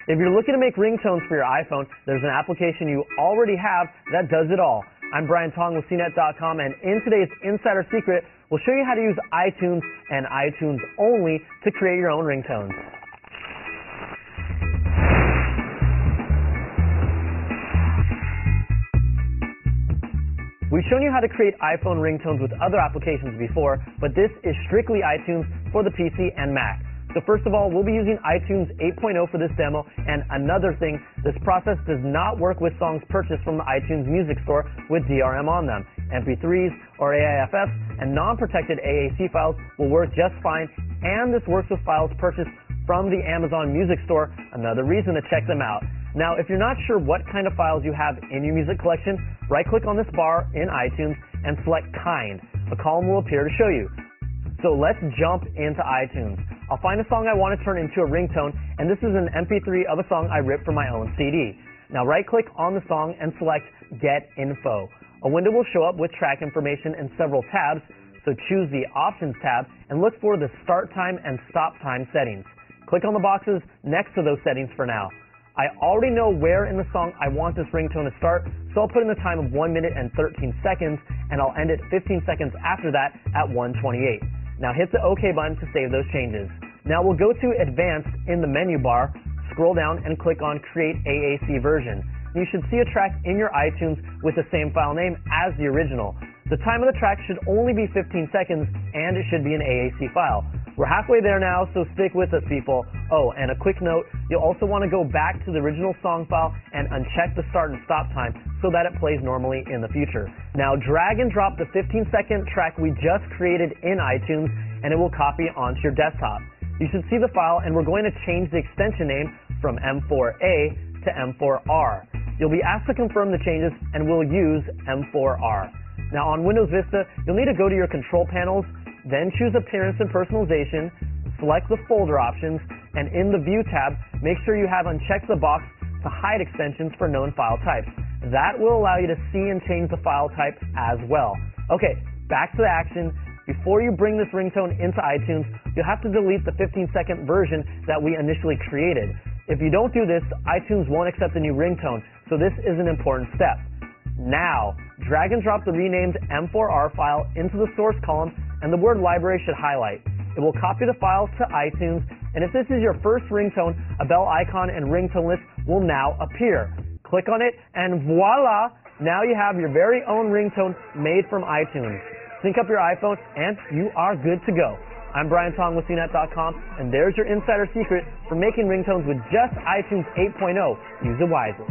If you're looking to make ringtones for your iPhone, there's an application you already have that does it all. I'm Brian Tong with CNET.com, and in today's Insider Secret, we'll show you how to use iTunes and iTunes only to create your own ringtones. We've shown you how to create iPhone ringtones with other applications before, but this is strictly iTunes for the PC and Mac. So first of all, we'll be using iTunes 8.0 for this demo, and another thing, this process does not work with songs purchased from the iTunes Music Store with DRM on them. MP3s or AIFs and non-protected AAC files will work just fine, and this works with files purchased from the Amazon Music Store, another reason to check them out. Now, if you're not sure what kind of files you have in your music collection, right-click on this bar in iTunes and select Kind. A column will appear to show you. So let's jump into iTunes. I'll find a song I want to turn into a ringtone, and this is an MP3 of a song I ripped from my own CD. Now right-click on the song and select Get Info. A window will show up with track information in several tabs, so choose the Options tab and look for the Start Time and Stop Time settings. Click on the boxes next to those settings for now. I already know where in the song I want this ringtone to start, so I'll put in the time of 1 minute and 13 seconds, and I'll end it 15 seconds after that at 1:28. Now hit the OK button to save those changes. Now we'll go to Advanced in the menu bar, scroll down and click on Create AAC Version. You should see a track in your iTunes with the same file name as the original. The time of the track should only be 15 seconds and it should be an AAC file. We're halfway there now, so stick with us, people. Oh, and a quick note, you'll also want to go back to the original song file and uncheck the start and stop time so that it plays normally in the future. Now drag and drop the 15-second track we just created in iTunes and it will copy onto your desktop. You should see the file, and we're going to change the extension name from M4A to M4R. You'll be asked to confirm the changes and we'll use M4R. Now on Windows Vista, you'll need to go to your control panels, then choose Appearance and Personalization, select the folder options, and in the View tab, make sure you have unchecked the box to hide extensions for known file types. That will allow you to see and change the file type as well. Okay, back to the action. Before you bring this ringtone into iTunes, you'll have to delete the 15-second version that we initially created. If you don't do this, iTunes won't accept the new ringtone, so this is an important step. Now, drag and drop the renamed M4R file into the source column, and the word library should highlight. It will copy the file to iTunes, and if this is your first ringtone, a bell icon and ringtone list will now appear. Click on it, and voila! Now you have your very own ringtone made from iTunes. Sync up your iPhone, and you are good to go. I'm Brian Tong with CNET.com, and there's your insider secret for making ringtones with just iTunes 8.0. Use it wisely.